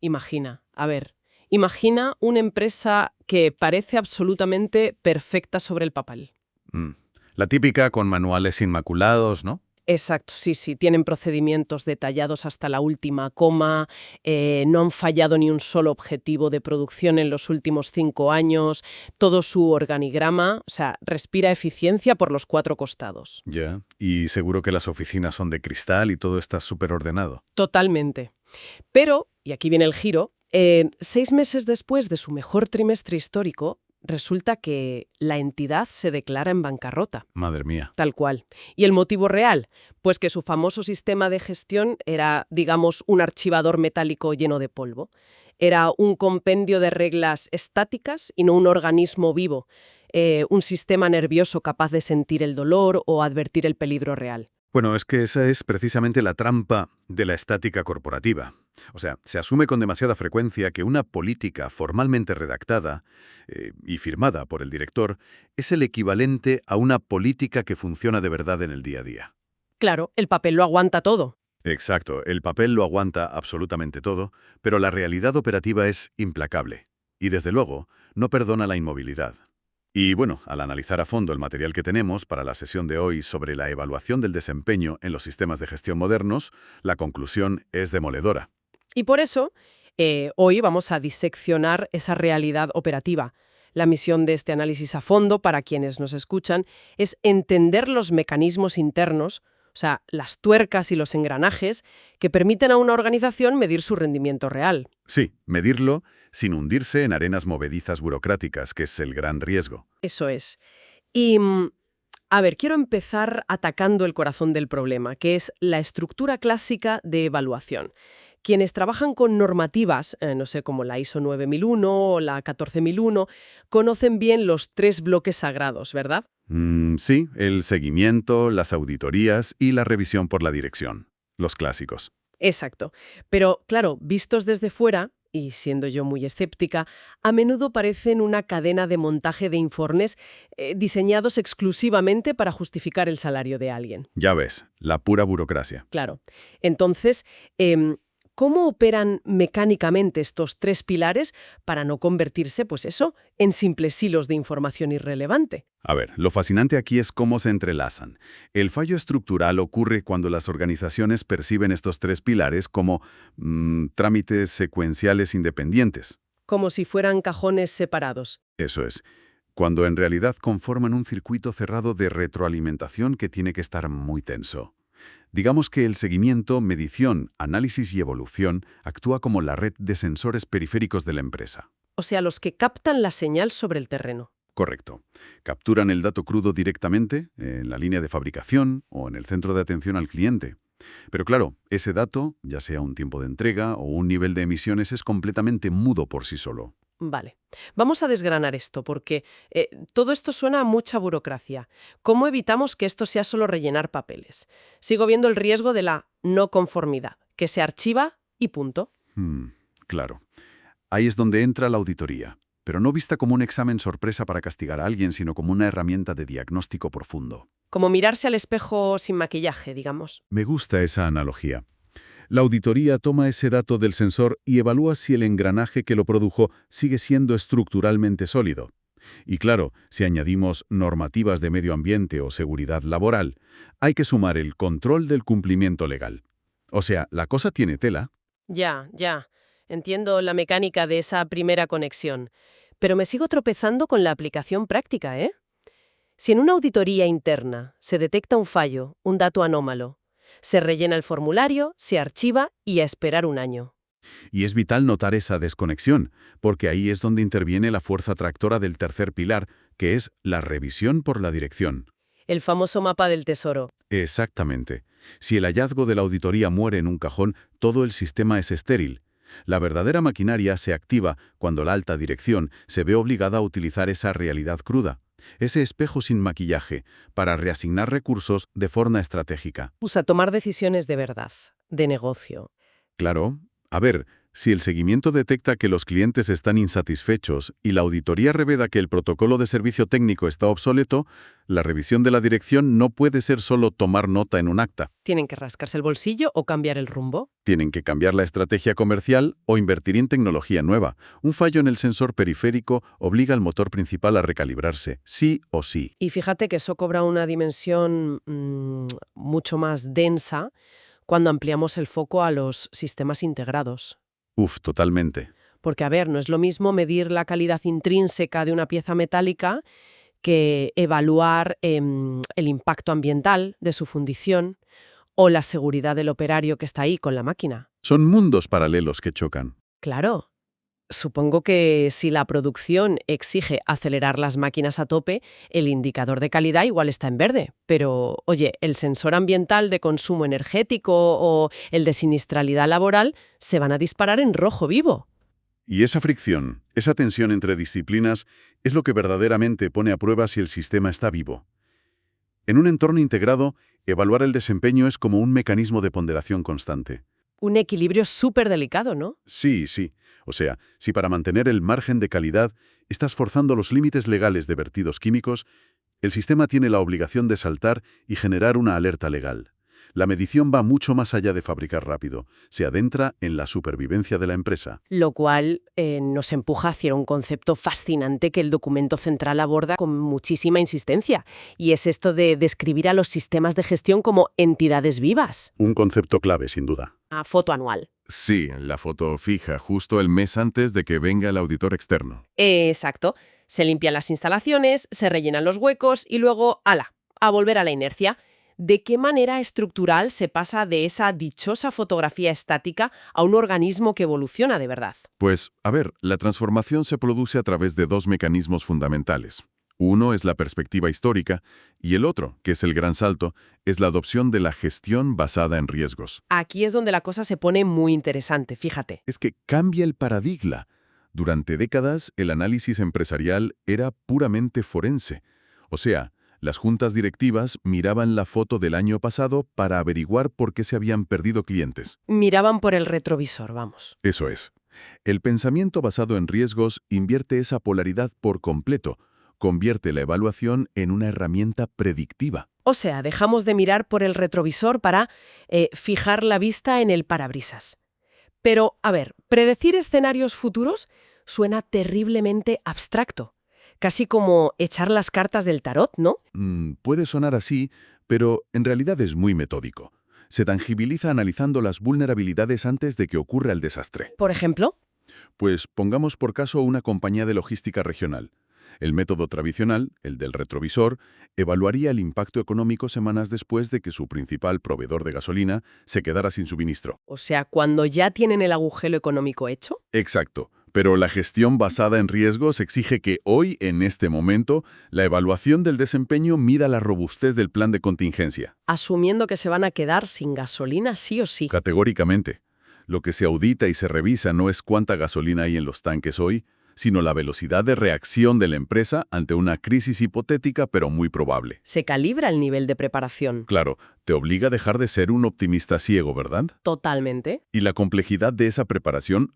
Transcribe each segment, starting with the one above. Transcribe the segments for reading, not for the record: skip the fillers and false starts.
Imagina una empresa que parece absolutamente perfecta sobre el papel. Mm. La típica con manuales inmaculados, ¿no? Exacto, sí, sí. Tienen procedimientos detallados hasta la última coma, no han fallado ni un solo objetivo de producción en los últimos 5 años, todo su organigrama, o sea, respira eficiencia por los 4 costados. Ya. Y seguro que las oficinas son de cristal y todo está súper ordenado. Totalmente. Pero, y aquí viene el giro, 6 meses después de su mejor trimestre histórico, resulta que la entidad se declara en bancarrota. Madre mía. Tal cual. ¿Y el motivo real? Pues que su famoso sistema de gestión era, digamos, un archivador metálico lleno de polvo. Era un compendio de reglas estáticas y no un organismo vivo, un sistema nervioso capaz de sentir el dolor o advertir el peligro real. Bueno, es que esa es precisamente la trampa de la estática corporativa. O sea, se asume con demasiada frecuencia que una política formalmente redactada y firmada por el director es el equivalente a una política que funciona de verdad en el día a día. Claro, el papel lo aguanta todo. Exacto, el papel lo aguanta absolutamente todo, pero la realidad operativa es implacable. Y desde luego, no perdona la inmovilidad. Y bueno, al analizar a fondo el material que tenemos para la sesión de hoy sobre la evaluación del desempeño en los sistemas de gestión modernos, la conclusión es demoledora. Y por eso, hoy vamos a diseccionar esa realidad operativa. La misión de este análisis a fondo, para quienes nos escuchan, es entender los mecanismos internos, o sea, las tuercas y los engranajes, que permiten a una organización medir su rendimiento real. Sí, medirlo sin hundirse en arenas movedizas burocráticas, que es el gran riesgo. Eso es. Y, a ver, quiero empezar atacando el corazón del problema, que es la estructura clásica de evaluación. Quienes trabajan con normativas, no sé, como la ISO 9001 o la 14001, conocen bien los 3 bloques sagrados, ¿verdad? Sí, el seguimiento, las auditorías y la revisión por la dirección. Los clásicos. Exacto. Pero, claro, vistos desde fuera, y siendo yo muy escéptica, a menudo parecen una cadena de montaje de informes diseñados exclusivamente para justificar el salario de alguien. Ya ves, la pura burocracia. Claro. Entonces, ¿cómo operan mecánicamente estos 3 pilares para no convertirse, pues eso, en simples hilos de información irrelevante? A ver, lo fascinante aquí es cómo se entrelazan. El fallo estructural ocurre cuando las organizaciones perciben estos 3 pilares como trámites secuenciales independientes. Como si fueran cajones separados. Eso es, cuando en realidad conforman un circuito cerrado de retroalimentación que tiene que estar muy tenso. Digamos que el seguimiento, medición, análisis y evolución actúa como la red de sensores periféricos de la empresa. O sea, los que captan la señal sobre el terreno. Correcto. Capturan el dato crudo directamente en la línea de fabricación o en el centro de atención al cliente. Pero claro, ese dato, ya sea un tiempo de entrega o un nivel de emisiones, es completamente mudo por sí solo. Vale. Vamos a desgranar esto, porque todo esto suena a mucha burocracia. ¿Cómo evitamos que esto sea solo rellenar papeles? Sigo viendo el riesgo de la no conformidad, que se archiva y punto. Claro. Ahí es donde entra la auditoría, pero no vista como un examen sorpresa para castigar a alguien, sino como una herramienta de diagnóstico profundo. Como mirarse al espejo sin maquillaje, digamos. Me gusta esa analogía. La auditoría toma ese dato del sensor y evalúa si el engranaje que lo produjo sigue siendo estructuralmente sólido. Y claro, si añadimos normativas de medio ambiente o seguridad laboral, hay que sumar el control del cumplimiento legal. O sea, la cosa tiene tela. Ya, ya. Entiendo la mecánica de esa primera conexión. Pero me sigo tropezando con la aplicación práctica, ¿eh? Si en una auditoría interna se detecta un fallo, un dato anómalo, se rellena el formulario, se archiva y a esperar un año. Y es vital notar esa desconexión, porque ahí es donde interviene la fuerza tractora del tercer pilar, que es la revisión por la dirección. El famoso mapa del tesoro. Exactamente. Si el hallazgo de la auditoría muere en un cajón, todo el sistema es estéril. La verdadera maquinaria se activa cuando la alta dirección se ve obligada a utilizar esa realidad cruda, ese espejo sin maquillaje, para reasignar recursos de forma estratégica. Usa tomar decisiones de verdad, de negocio. Claro. A ver, Si el seguimiento detecta que los clientes están insatisfechos y la auditoría revela que el protocolo de servicio técnico está obsoleto, la revisión de la dirección no puede ser solo tomar nota en un acta. Tienen que rascarse el bolsillo o cambiar el rumbo. Tienen que cambiar la estrategia comercial o invertir en tecnología nueva. Un fallo en el sensor periférico obliga al motor principal a recalibrarse, sí o sí. Y fíjate que eso cobra una dimensión mucho más densa cuando ampliamos el foco a los sistemas integrados. Uf, totalmente. Porque, a ver, no es lo mismo medir la calidad intrínseca de una pieza metálica que evaluar el impacto ambiental de su fundición o la seguridad del operario que está ahí con la máquina. Son mundos paralelos que chocan. Claro. Supongo que si la producción exige acelerar las máquinas a tope, el indicador de calidad igual está en verde. Pero, oye, el sensor ambiental de consumo energético o el de siniestralidad laboral se van a disparar en rojo vivo. Y esa fricción, esa tensión entre disciplinas, es lo que verdaderamente pone a prueba si el sistema está vivo. En un entorno integrado, evaluar el desempeño es como un mecanismo de ponderación constante. Un equilibrio súper delicado, ¿no? Sí, sí. O sea, si para mantener el margen de calidad estás forzando los límites legales de vertidos químicos, el sistema tiene la obligación de saltar y generar una alerta legal. La medición va mucho más allá de fabricar rápido. Se adentra en la supervivencia de la empresa. Lo cual nos empuja hacia un concepto fascinante que el documento central aborda con muchísima insistencia, y es esto de describir a los sistemas de gestión como entidades vivas. Un concepto clave, sin duda. A foto anual. Sí, la foto fija justo el mes antes de que venga el auditor externo. Exacto. Se limpian las instalaciones, se rellenan los huecos y luego, ¡hala!, a volver a la inercia. ¿De qué manera estructural se pasa de esa dichosa fotografía estática a un organismo que evoluciona de verdad? Pues, a ver, la transformación se produce a través de dos mecanismos fundamentales. Uno es la perspectiva histórica y el otro, que es el gran salto, es la adopción de la gestión basada en riesgos. Aquí es donde la cosa se pone muy interesante, fíjate. Es que cambia el paradigma. Durante décadas, el análisis empresarial era puramente forense. O sea, las juntas directivas miraban la foto del año pasado para averiguar por qué se habían perdido clientes. Miraban por el retrovisor, vamos. Eso es. El pensamiento basado en riesgos invierte esa polaridad por completo, convierte la evaluación en una herramienta predictiva. O sea, dejamos de mirar por el retrovisor para fijar la vista en el parabrisas. Pero, a ver, predecir escenarios futuros suena terriblemente abstracto. Casi como echar las cartas del tarot, ¿no? Puede sonar así, pero en realidad es muy metódico. Se tangibiliza analizando las vulnerabilidades antes de que ocurra el desastre. Por ejemplo, Pues pongamos por caso una compañía de logística regional. El método tradicional, el del retrovisor, evaluaría el impacto económico semanas después de que su principal proveedor de gasolina se quedara sin suministro. o sea, cuando ya tienen el agujero económico hecho. Exacto. Pero la gestión basada en riesgos exige que hoy, en este momento, la evaluación del desempeño mida la robustez del plan de contingencia. Asumiendo que se van a quedar sin gasolina sí o sí. Categóricamente. Lo que se audita y se revisa no es cuánta gasolina hay en los tanques hoy, sino la velocidad de reacción de la empresa ante una crisis hipotética pero muy probable. Se calibra el nivel de preparación. Claro, te obliga a dejar de ser un optimista ciego, ¿verdad? Totalmente. Y la complejidad de esa preparación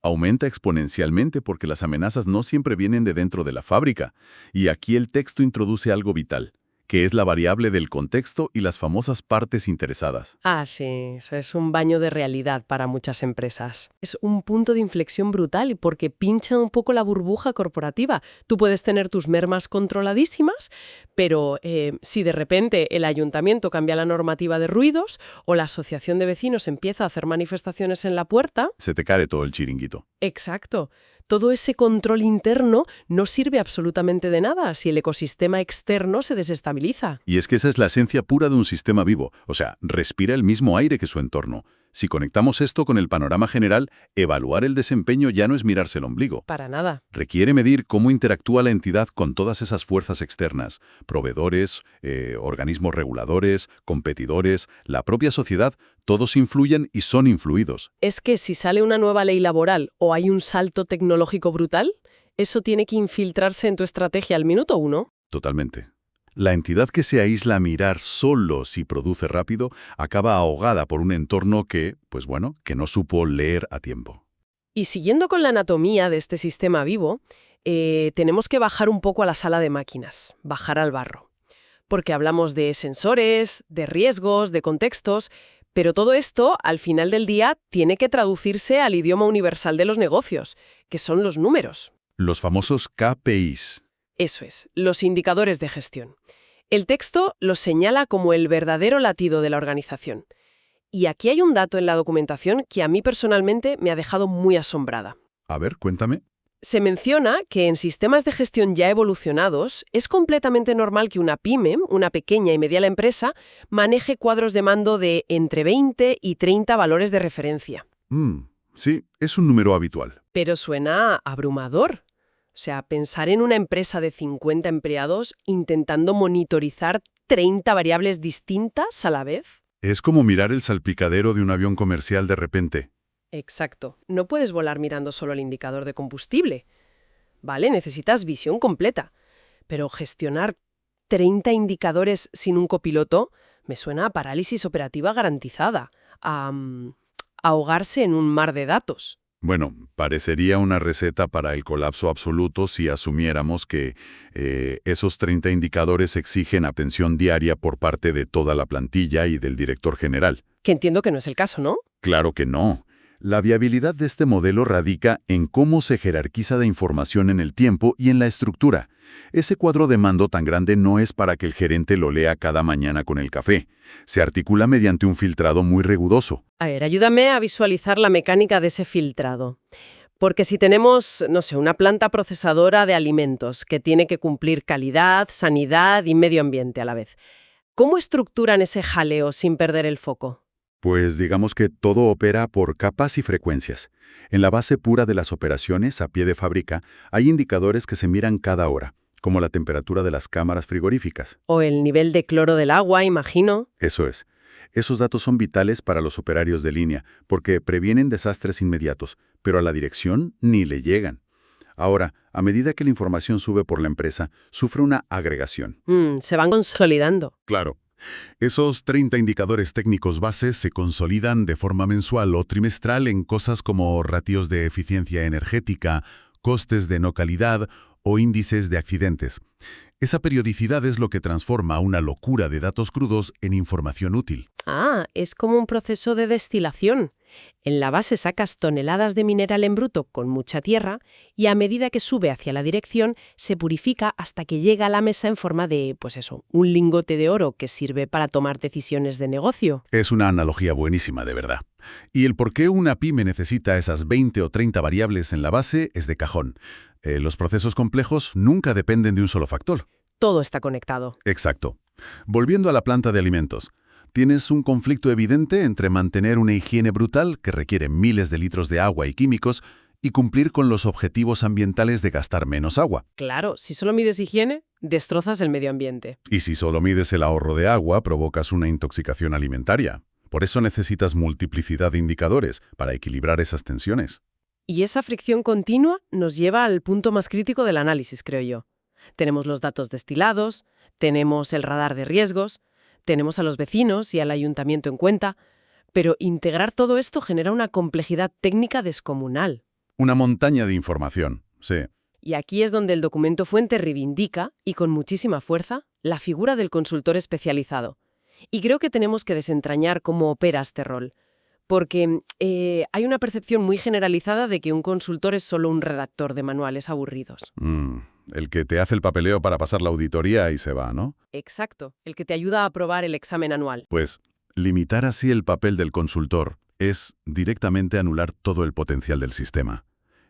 aumenta exponencialmente porque las amenazas no siempre vienen de dentro de la fábrica. Y aquí el texto introduce algo vital, que es la variable del contexto y las famosas partes interesadas. Ah, sí, eso es un baño de realidad para muchas empresas. Es un punto de inflexión brutal porque pincha un poco la burbuja corporativa. Tú puedes tener tus mermas controladísimas, pero si de repente el ayuntamiento cambia la normativa de ruidos o la asociación de vecinos empieza a hacer manifestaciones en la puerta... Se te cae todo el chiringuito. Exacto. Todo ese control interno no sirve absolutamente de nada si el ecosistema externo se desestabiliza. Y es que esa es la esencia pura de un sistema vivo, o sea, respira el mismo aire que su entorno. Si conectamos esto con el panorama general, evaluar el desempeño ya no es mirarse el ombligo. Para nada. Requiere medir cómo interactúa la entidad con todas esas fuerzas externas, proveedores, organismos reguladores, competidores, la propia sociedad, todos influyen y son influidos. Es que si sale una nueva ley laboral o hay un salto tecnológico brutal, eso tiene que infiltrarse en tu estrategia al minuto 1. Totalmente. La entidad que se aísla a mirar solo si produce rápido acaba ahogada por un entorno que, pues bueno, que no supo leer a tiempo. Y siguiendo con la anatomía de este sistema vivo, tenemos que bajar un poco a la sala de máquinas, bajar al barro. Porque hablamos de sensores, de riesgos, de contextos, pero todo esto, al final del día, tiene que traducirse al idioma universal de los negocios, que son los números. Los famosos KPIs. Eso es, los indicadores de gestión. El texto los señala como el verdadero latido de la organización. Y aquí hay un dato en la documentación que a mí personalmente me ha dejado muy asombrada. A ver, cuéntame. Se menciona que en sistemas de gestión ya evolucionados es completamente normal que una pyme, una pequeña y mediana empresa, maneje cuadros de mando de entre 20 y 30 valores de referencia. Sí, es un número habitual. Pero suena abrumador. O sea, pensar en una empresa de 50 empleados intentando monitorizar 30 variables distintas a la vez. Es como mirar el salpicadero de un avión comercial de repente. Exacto. No puedes volar mirando solo el indicador de combustible. ¿Vale? Necesitas visión completa. Pero gestionar 30 indicadores sin un copiloto me suena a parálisis operativa garantizada. A ahogarse en un mar de datos. Bueno, parecería una receta para el colapso absoluto si asumiéramos que esos 30 indicadores exigen atención diaria por parte de toda la plantilla y del director general. Que entiendo que no es el caso, ¿no? Claro que no. La viabilidad de este modelo radica en cómo se jerarquiza la información en el tiempo y en la estructura. Ese cuadro de mando tan grande no es para que el gerente lo lea cada mañana con el café. Se articula mediante un filtrado muy riguroso. A ver, ayúdame a visualizar la mecánica de ese filtrado. Porque si tenemos, no sé, una planta procesadora de alimentos que tiene que cumplir calidad, sanidad y medio ambiente a la vez, ¿cómo estructuran ese jaleo sin perder el foco? Pues digamos que todo opera por capas y frecuencias. En la base pura de las operaciones, a pie de fábrica, hay indicadores que se miran cada hora, como la temperatura de las cámaras frigoríficas. O el nivel de cloro del agua, imagino. Eso es. Esos datos son vitales para los operarios de línea, porque previenen desastres inmediatos, pero a la dirección ni le llegan. Ahora, a medida que la información sube por la empresa, sufre una agregación. Se van consolidando. Claro. Esos 30 indicadores técnicos bases se consolidan de forma mensual o trimestral en cosas como ratios de eficiencia energética, costes de no calidad o índices de accidentes. Esa periodicidad es lo que transforma una locura de datos crudos en información útil. Ah, es como un proceso de destilación. En la base sacas toneladas de mineral en bruto con mucha tierra y a medida que sube hacia la dirección se purifica hasta que llega a la mesa en forma de, pues eso, un lingote de oro que sirve para tomar decisiones de negocio. Es una analogía buenísima, de verdad. Y el por qué una pyme necesita esas 20 o 30 variables en la base es de cajón. Los procesos complejos nunca dependen de un solo factor. Todo está conectado. Exacto. Volviendo a la planta de alimentos. Tienes un conflicto evidente entre mantener una higiene brutal que requiere miles de litros de agua y químicos y cumplir con los objetivos ambientales de gastar menos agua. Claro, si solo mides higiene, destrozas el medio ambiente. Y si solo mides el ahorro de agua, provocas una intoxicación alimentaria. Por eso necesitas multiplicidad de indicadores para equilibrar esas tensiones. Y esa fricción continua nos lleva al punto más crítico del análisis, creo yo. Tenemos los datos destilados, tenemos el radar de riesgos, tenemos a los vecinos y al ayuntamiento en cuenta, pero integrar todo esto genera una complejidad técnica descomunal. Una montaña de información, sí. Y aquí es donde el documento fuente reivindica, y con muchísima fuerza, la figura del consultor especializado. Y creo que tenemos que desentrañar cómo opera este rol. Porque hay una percepción muy generalizada de que un consultor es solo un redactor de manuales aburridos. El que te hace el papeleo para pasar la auditoría y se va, ¿no? Exacto, el que te ayuda a aprobar el examen anual. Pues, limitar así el papel del consultor es directamente anular todo el potencial del sistema.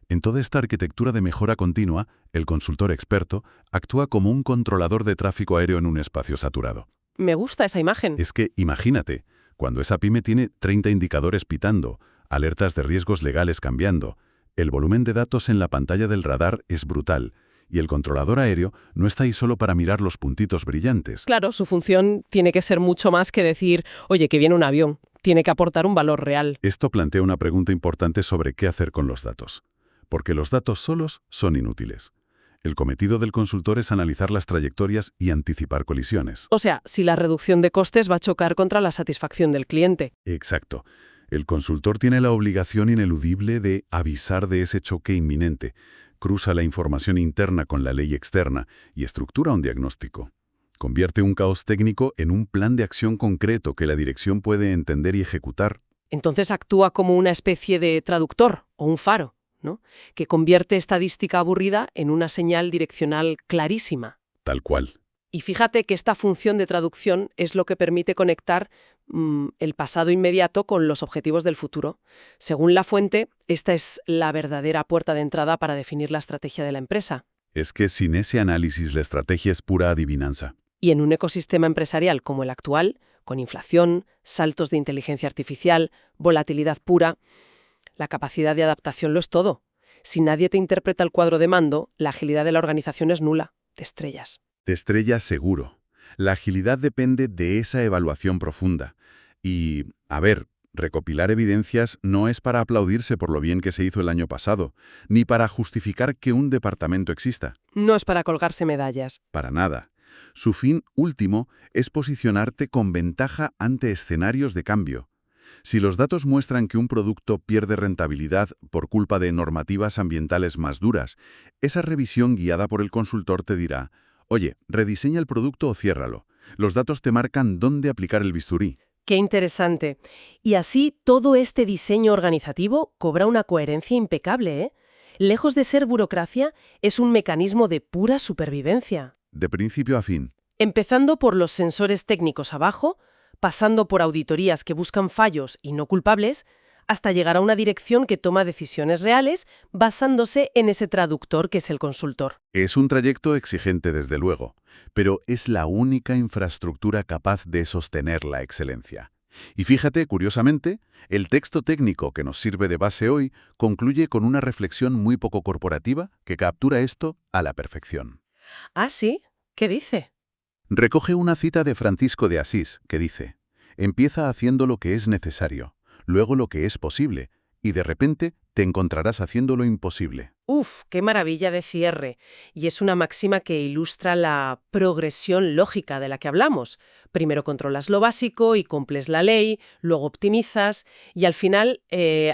En toda esta arquitectura de mejora continua, el consultor experto actúa como un controlador de tráfico aéreo en un espacio saturado. Me gusta esa imagen. Es que, imagínate, cuando esa pyme tiene 30 indicadores pitando, alertas de riesgos legales cambiando, el volumen de datos en la pantalla del radar es brutal, y el controlador aéreo no está ahí solo para mirar los puntitos brillantes. Claro, su función tiene que ser mucho más que decir, oye, que viene un avión. Tiene que aportar un valor real. Esto plantea una pregunta importante sobre qué hacer con los datos. Porque los datos solos son inútiles. El cometido del consultor es analizar las trayectorias y anticipar colisiones. O sea, si la reducción de costes va a chocar contra la satisfacción del cliente. Exacto. El consultor tiene la obligación ineludible de avisar de ese choque inminente, cruza la información interna con la ley externa y estructura un diagnóstico. Convierte un caos técnico en un plan de acción concreto que la dirección puede entender y ejecutar. Entonces actúa como una especie de traductor o un faro, ¿no? Que convierte estadística aburrida en una señal direccional clarísima. Tal cual. Y fíjate que esta función de traducción es lo que permite conectar el pasado inmediato con los objetivos del futuro. Según la fuente, esta es la verdadera puerta de entrada para definir la estrategia de la empresa. Es que sin ese análisis la estrategia es pura adivinanza. Y en un ecosistema empresarial como el actual, con inflación, saltos de inteligencia artificial, volatilidad pura, la capacidad de adaptación lo es todo. Si nadie te interpreta el cuadro de mando, la agilidad de la organización es nula. Te estrellas. Te estrellas seguro. La agilidad depende de esa evaluación profunda. Y, a ver, recopilar evidencias no es para aplaudirse por lo bien que se hizo el año pasado, ni para justificar que un departamento exista. No es para colgarse medallas. Para nada. Su fin último es posicionarte con ventaja ante escenarios de cambio. Si los datos muestran que un producto pierde rentabilidad por culpa de normativas ambientales más duras, esa revisión guiada por el consultor te dirá: oye, rediseña el producto o ciérralo. Los datos te marcan dónde aplicar el bisturí. Qué interesante. Y así todo este diseño organizativo cobra una coherencia impecable, ¿eh? Lejos de ser burocracia, es un mecanismo de pura supervivencia. De principio a fin. Empezando por los sensores técnicos abajo, pasando por auditorías que buscan fallos y no culpables, hasta llegar a una dirección que toma decisiones reales basándose en ese traductor que es el consultor. Es un trayecto exigente, desde luego, pero es la única infraestructura capaz de sostener la excelencia. Y fíjate, curiosamente, el texto técnico que nos sirve de base hoy concluye con una reflexión muy poco corporativa que captura esto a la perfección. ¿Ah, sí? ¿Qué dice? Recoge una cita de Francisco de Asís que dice: empieza haciendo lo que es necesario, luego lo que es posible, y de repente te encontrarás haciendo lo imposible. ¡Uf! ¡Qué maravilla de cierre! Y es una máxima que ilustra la progresión lógica de la que hablamos. Primero controlas lo básico y cumples la ley, luego optimizas y al final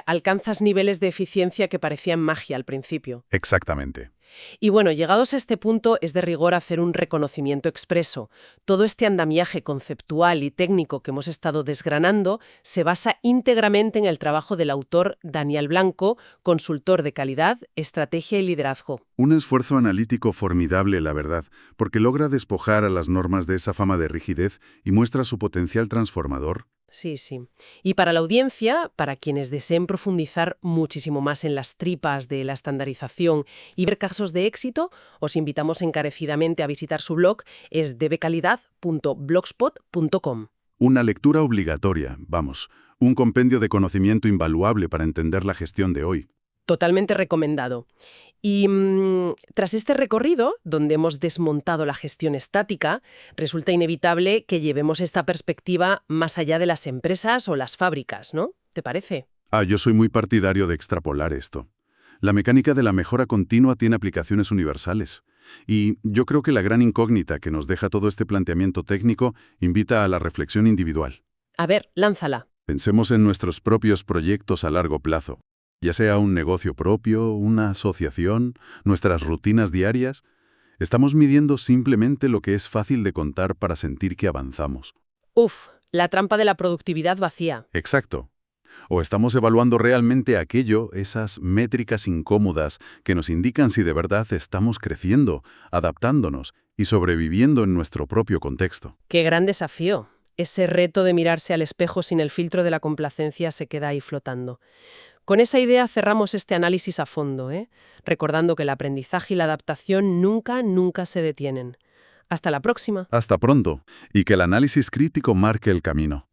alcanzas niveles de eficiencia que parecían magia al principio. Exactamente. Y bueno, llegados a este punto es de rigor hacer un reconocimiento expreso. Todo este andamiaje conceptual y técnico que hemos estado desgranando se basa íntegramente en el trabajo del autor Daniel Blanco, consultor de calidad, estrategia y liderazgo. Un esfuerzo analítico formidable, la verdad, porque logra despojar a las normas de esa fama de rigidez y muestra su potencial transformador. Sí, sí. Y para la audiencia, para quienes deseen profundizar muchísimo más en las tripas de la estandarización y ver casos de éxito, os invitamos encarecidamente a visitar su blog, es dbcalidad.blogspot.com. Una lectura obligatoria, vamos, un compendio de conocimiento invaluable para entender la gestión de hoy. Totalmente recomendado. Y tras este recorrido, donde hemos desmontado la gestión estática, resulta inevitable que llevemos esta perspectiva más allá de las empresas o las fábricas, ¿no? ¿Te parece? Yo soy muy partidario de extrapolar esto. La mecánica de la mejora continua tiene aplicaciones universales. Y yo creo que la gran incógnita que nos deja todo este planteamiento técnico invita a la reflexión individual. A ver, lánzala. Pensemos en nuestros propios proyectos a largo plazo. Ya sea un negocio propio, una asociación, nuestras rutinas diarias, estamos midiendo simplemente lo que es fácil de contar para sentir que avanzamos. Uf, la trampa de la productividad vacía. Exacto. O estamos evaluando realmente aquello, esas métricas incómodas que nos indican si de verdad estamos creciendo, adaptándonos y sobreviviendo en nuestro propio contexto. ¡Qué gran desafío! Ese reto de mirarse al espejo sin el filtro de la complacencia se queda ahí flotando. Con esa idea cerramos este análisis a fondo, recordando que el aprendizaje y la adaptación nunca se detienen. Hasta la próxima. Hasta pronto, y que el análisis crítico marque el camino.